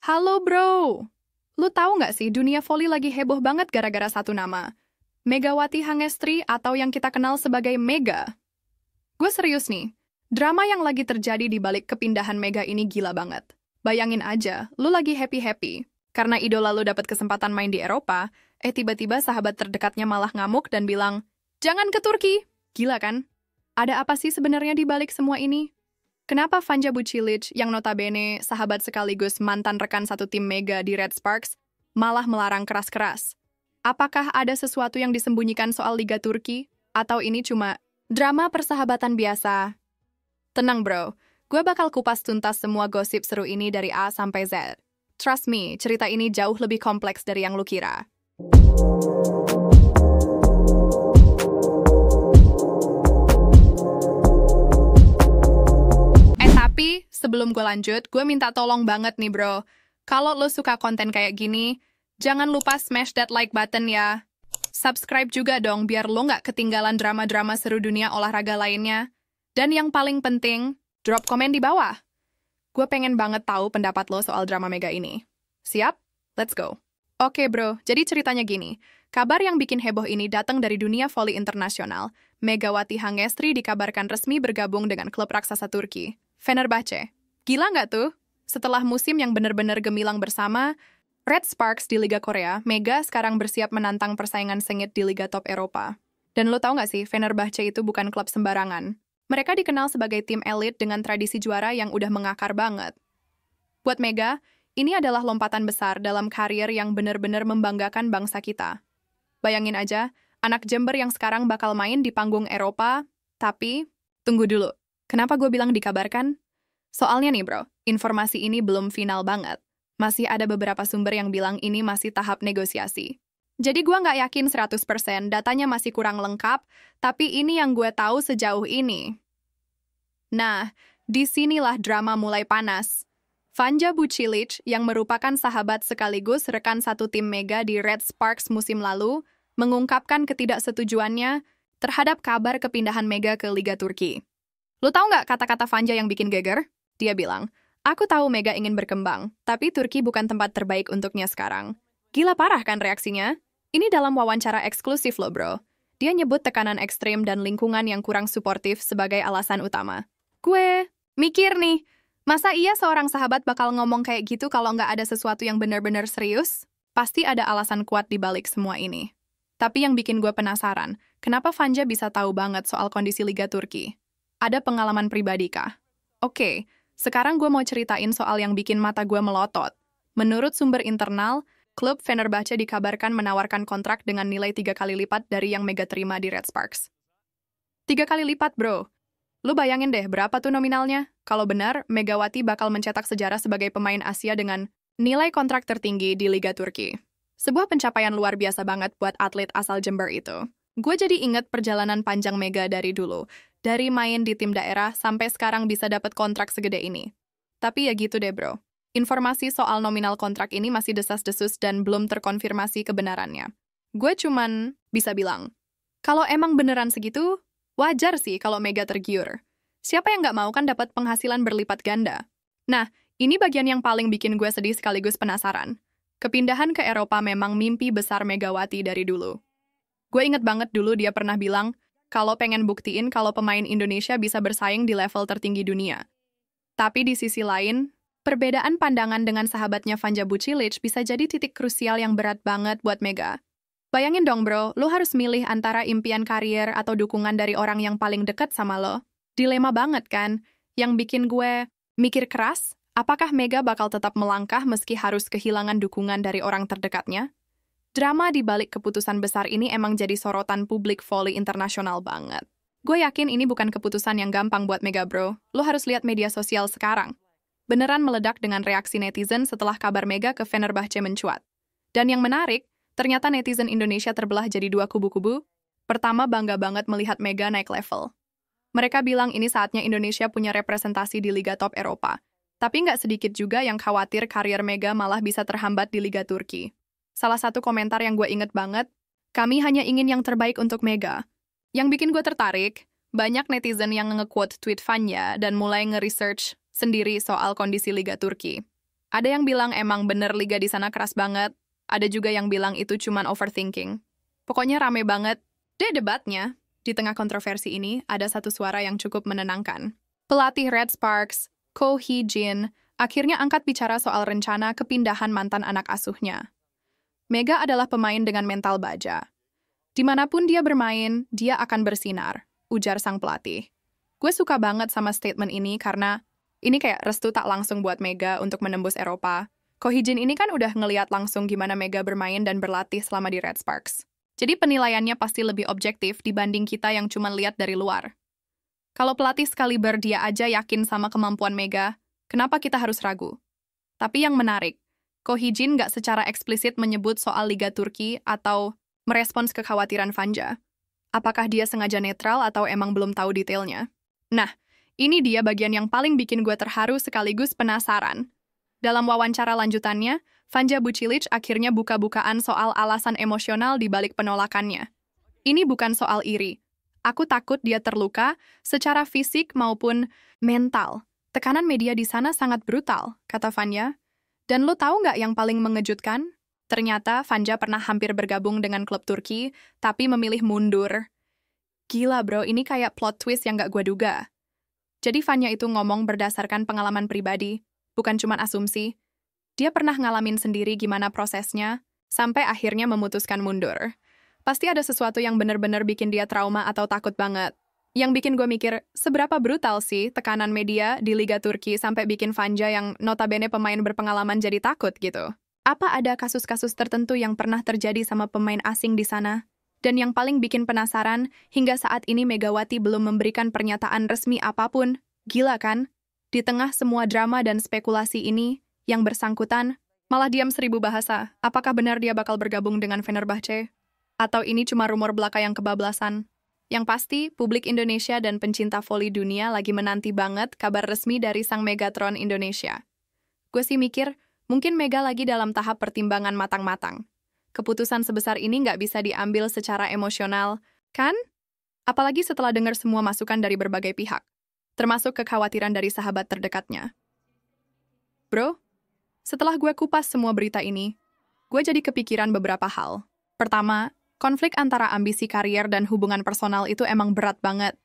Halo bro, lu tahu nggak sih dunia voli lagi heboh banget gara-gara satu nama. Megawati Hangestri atau yang kita kenal sebagai Mega. Gue serius nih, drama yang lagi terjadi di balik kepindahan Mega ini gila banget. Bayangin aja, lu lagi happy-happy. Karena idola lu dapat kesempatan main di Eropa, tiba-tiba sahabat terdekatnya malah ngamuk dan bilang, "Jangan ke Turki!" Gila kan? Ada apa sih sebenarnya di balik semua ini? Kenapa Vanja Vucilic, yang notabene sahabat sekaligus mantan rekan satu tim Mega di Red Sparks, malah melarang keras-keras? Apakah ada sesuatu yang disembunyikan soal Liga Turki? Atau ini cuma drama persahabatan biasa? Tenang bro, gue bakal kupas tuntas semua gosip seru ini dari A sampai Z. Trust me, cerita ini jauh lebih kompleks dari yang lu kira. Tapi, sebelum gue lanjut, gue minta tolong banget nih bro. Kalau lo suka konten kayak gini, jangan lupa smash that like button ya. Subscribe juga dong biar lo nggak ketinggalan drama-drama seru dunia olahraga lainnya. Dan yang paling penting, drop komen di bawah. Gue pengen banget tahu pendapat lo soal drama Mega ini. Siap? Let's go. Oke bro, jadi ceritanya gini. Kabar yang bikin heboh ini datang dari dunia voli internasional. Megawati Hangestri dikabarkan resmi bergabung dengan klub raksasa Turki, Fenerbahce. Gila nggak tuh? Setelah musim yang benar-benar gemilang bersama, Red Sparks di Liga Korea, Mega sekarang bersiap menantang persaingan sengit di Liga Top Eropa. Dan lo tau nggak sih, Fenerbahce itu bukan klub sembarangan. Mereka dikenal sebagai tim elit dengan tradisi juara yang udah mengakar banget. Buat Mega, ini adalah lompatan besar dalam karier yang benar-benar membanggakan bangsa kita. Bayangin aja, anak Jember yang sekarang bakal main di panggung Eropa, tapi tunggu dulu. Kenapa gue bilang dikabarkan? Soalnya nih bro, informasi ini belum final banget. Masih ada beberapa sumber yang bilang ini masih tahap negosiasi. Jadi gue nggak yakin 100%, datanya masih kurang lengkap, tapi ini yang gue tahu sejauh ini. Nah, disinilah drama mulai panas. Vanja Vucilic, yang merupakan sahabat sekaligus rekan satu tim Mega di Red Sparks musim lalu, mengungkapkan ketidaksetujuannya terhadap kabar kepindahan Mega ke Liga Turki. Lu tahu nggak kata-kata Vanja yang bikin geger? Dia bilang, "Aku tahu Mega ingin berkembang, tapi Turki bukan tempat terbaik untuknya sekarang." Gila parah kan reaksinya? Ini dalam wawancara eksklusif loh bro. Dia nyebut tekanan ekstrim dan lingkungan yang kurang suportif sebagai alasan utama. Gue mikir nih, masa iya seorang sahabat bakal ngomong kayak gitu kalau nggak ada sesuatu yang benar-benar serius? Pasti ada alasan kuat di balik semua ini. Tapi yang bikin gue penasaran, kenapa Vanja bisa tahu banget soal kondisi Liga Turki? Ada pengalaman pribadi kah? Oke, sekarang gue mau ceritain soal yang bikin mata gue melotot. Menurut sumber internal, klub Fenerbahce dikabarkan menawarkan kontrak dengan nilai 3 kali lipat dari yang Mega terima di Red Sparks. 3 kali lipat bro. Lu bayangin deh berapa tuh nominalnya? Kalau benar, Megawati bakal mencetak sejarah sebagai pemain Asia dengan nilai kontrak tertinggi di Liga Turki. Sebuah pencapaian luar biasa banget buat atlet asal Jember itu. Gue jadi inget perjalanan panjang Mega dari dulu. Dari main di tim daerah sampai sekarang bisa dapat kontrak segede ini. Tapi ya gitu deh bro. Informasi soal nominal kontrak ini masih desas-desus dan belum terkonfirmasi kebenarannya. Gue cuman bisa bilang, kalau emang beneran segitu, wajar sih kalau Mega tergiur. Siapa yang nggak mau kan dapat penghasilan berlipat ganda? Nah, ini bagian yang paling bikin gue sedih sekaligus penasaran. Kepindahan ke Eropa memang mimpi besar Megawati dari dulu. Gue inget banget dulu dia pernah bilang, kalau pengen buktiin kalau pemain Indonesia bisa bersaing di level tertinggi dunia. Tapi di sisi lain, perbedaan pandangan dengan sahabatnya Vanja Vucilic bisa jadi titik krusial yang berat banget buat Mega. Bayangin dong bro, lo harus milih antara impian karier atau dukungan dari orang yang paling dekat sama lo. Dilema banget kan? Yang bikin gue mikir keras, apakah Mega bakal tetap melangkah meski harus kehilangan dukungan dari orang terdekatnya? Drama di balik keputusan besar ini emang jadi sorotan publik voli internasional banget. Gue yakin ini bukan keputusan yang gampang buat Mega bro. Lo harus lihat media sosial sekarang. Beneran meledak dengan reaksi netizen setelah kabar Mega ke Fenerbahce mencuat. Dan yang menarik, ternyata netizen Indonesia terbelah jadi dua kubu-kubu. Pertama bangga banget melihat Mega naik level. Mereka bilang ini saatnya Indonesia punya representasi di Liga Top Eropa. Tapi nggak sedikit juga yang khawatir karier Mega malah bisa terhambat di Liga Turki. Salah satu komentar yang gue inget banget, kami hanya ingin yang terbaik untuk Mega. Yang bikin gue tertarik, banyak netizen yang nge-quote tweet Vanja dan mulai nge-research sendiri soal kondisi Liga Turki. Ada yang bilang emang bener liga di sana keras banget, ada juga yang bilang itu cuman overthinking. Pokoknya rame banget deh debatnya. Di tengah kontroversi ini, ada satu suara yang cukup menenangkan. Pelatih Red Sparks, Ko Hee-jin, akhirnya angkat bicara soal rencana kepindahan mantan anak asuhnya. Mega adalah pemain dengan mental baja. Dimanapun dia bermain, dia akan bersinar, ujar sang pelatih. Gue suka banget sama statement ini karena ini kayak restu tak langsung buat Mega untuk menembus Eropa. Ko Hee-jin ini kan udah ngeliat langsung gimana Mega bermain dan berlatih selama di Red Sparks. Jadi penilaiannya pasti lebih objektif dibanding kita yang cuma lihat dari luar. Kalau pelatih sekaliber dia aja yakin sama kemampuan Mega, kenapa kita harus ragu? Tapi yang menarik, Ko Hee-jin nggak secara eksplisit menyebut soal Liga Turki atau merespons kekhawatiran Vanja. Apakah dia sengaja netral atau emang belum tahu detailnya? Nah, ini dia bagian yang paling bikin gue terharu sekaligus penasaran. Dalam wawancara lanjutannya, Vanja Vucilic akhirnya buka-bukaan soal alasan emosional di balik penolakannya. Ini bukan soal iri. Aku takut dia terluka secara fisik maupun mental. Tekanan media di sana sangat brutal, kata Vanja. Dan lo tahu nggak yang paling mengejutkan? Ternyata Vanja pernah hampir bergabung dengan klub Turki, tapi memilih mundur. Gila bro, ini kayak plot twist yang nggak gue duga. Jadi Vanja itu ngomong berdasarkan pengalaman pribadi, bukan cuma asumsi. Dia pernah ngalamin sendiri gimana prosesnya, sampai akhirnya memutuskan mundur. Pasti ada sesuatu yang benar-benar bikin dia trauma atau takut banget. Yang bikin gue mikir, seberapa brutal sih tekanan media di Liga Turki sampai bikin Vanja yang notabene pemain berpengalaman jadi takut gitu. Apa ada kasus-kasus tertentu yang pernah terjadi sama pemain asing di sana? Dan yang paling bikin penasaran, hingga saat ini Megawati belum memberikan pernyataan resmi apapun. Gila kan? Di tengah semua drama dan spekulasi ini, yang bersangkutan malah diam 1000 bahasa. Apakah benar dia bakal bergabung dengan Fenerbahce? Atau ini cuma rumor belaka yang kebablasan? Yang pasti, publik Indonesia dan pencinta voli dunia lagi menanti banget kabar resmi dari sang Megatron Indonesia. Gue sih mikir, mungkin Mega lagi dalam tahap pertimbangan matang-matang. Keputusan sebesar ini nggak bisa diambil secara emosional, kan? Apalagi setelah dengar semua masukan dari berbagai pihak, termasuk kekhawatiran dari sahabat terdekatnya. Bro, setelah gue kupas semua berita ini, gue jadi kepikiran beberapa hal. Pertama, konflik antara ambisi karier dan hubungan personal itu emang berat banget.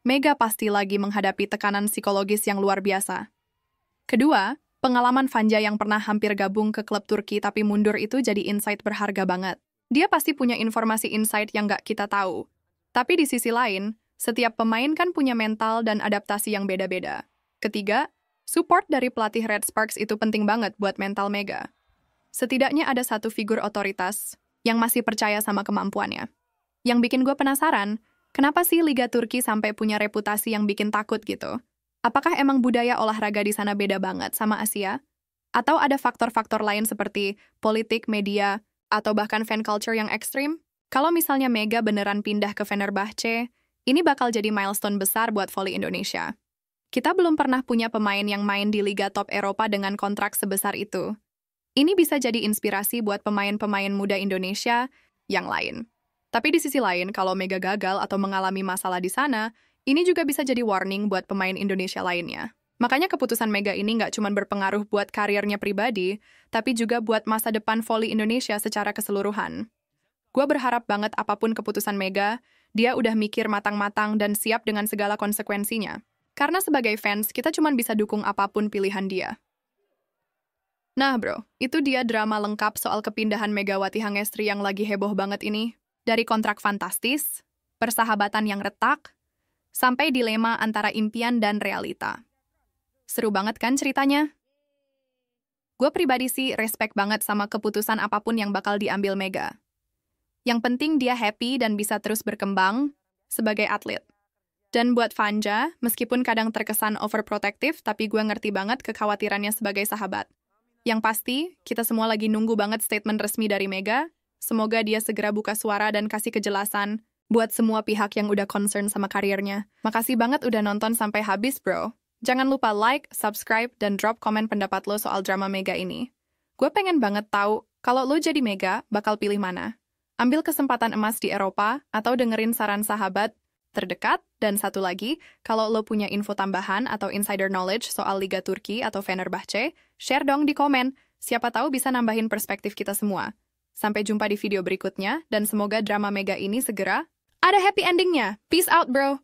Mega pasti lagi menghadapi tekanan psikologis yang luar biasa. Kedua, pengalaman Vanja yang pernah hampir gabung ke klub Turki tapi mundur itu jadi insight berharga banget. Dia pasti punya informasi insight yang nggak kita tahu. Tapi di sisi lain, setiap pemain kan punya mental dan adaptasi yang beda-beda. Ketiga, support dari pelatih Red Sparks itu penting banget buat mental Mega. Setidaknya ada satu figur otoritas yang masih percaya sama kemampuannya. Yang bikin gue penasaran, kenapa sih Liga Turki sampai punya reputasi yang bikin takut gitu? Apakah emang budaya olahraga di sana beda banget sama Asia? Atau ada faktor-faktor lain seperti politik, media, atau bahkan fan culture yang ekstrim? Kalau misalnya Mega beneran pindah ke Fenerbahce, ini bakal jadi milestone besar buat voli Indonesia. Kita belum pernah punya pemain yang main di Liga Top Eropa dengan kontrak sebesar itu. Ini bisa jadi inspirasi buat pemain-pemain muda Indonesia yang lain. Tapi di sisi lain, kalau Mega gagal atau mengalami masalah di sana, ini juga bisa jadi warning buat pemain Indonesia lainnya. Makanya keputusan Mega ini nggak cuma berpengaruh buat karirnya pribadi, tapi juga buat masa depan voli Indonesia secara keseluruhan. Gue berharap banget apapun keputusan Mega, dia udah mikir matang-matang dan siap dengan segala konsekuensinya. Karena sebagai fans, kita cuma bisa dukung apapun pilihan dia. Nah bro, itu dia drama lengkap soal kepindahan Megawati Hangestri yang lagi heboh banget ini. Dari kontrak fantastis, persahabatan yang retak, sampai dilema antara impian dan realita. Seru banget kan ceritanya? Gue pribadi sih respect banget sama keputusan apapun yang bakal diambil Mega. Yang penting dia happy dan bisa terus berkembang sebagai atlet. Dan buat Vanja, meskipun kadang terkesan overprotective, tapi gue ngerti banget kekhawatirannya sebagai sahabat. Yang pasti, kita semua lagi nunggu banget statement resmi dari Mega. Semoga dia segera buka suara dan kasih kejelasan buat semua pihak yang udah concern sama karirnya. Makasih banget udah nonton sampai habis, bro. Jangan lupa like, subscribe, dan drop komen pendapat lo soal drama Mega ini. Gue pengen banget tahu, kalau lo jadi Mega, bakal pilih mana? Ambil kesempatan emas di Eropa, atau dengerin saran sahabat, terdekat. Dan satu lagi, kalau lo punya info tambahan atau insider knowledge soal Liga Turki atau Fenerbahce, share dong di komen. Siapa tahu bisa nambahin perspektif kita semua. Sampai jumpa di video berikutnya, dan semoga drama Mega ini segera ada happy endingnya. Peace out, bro!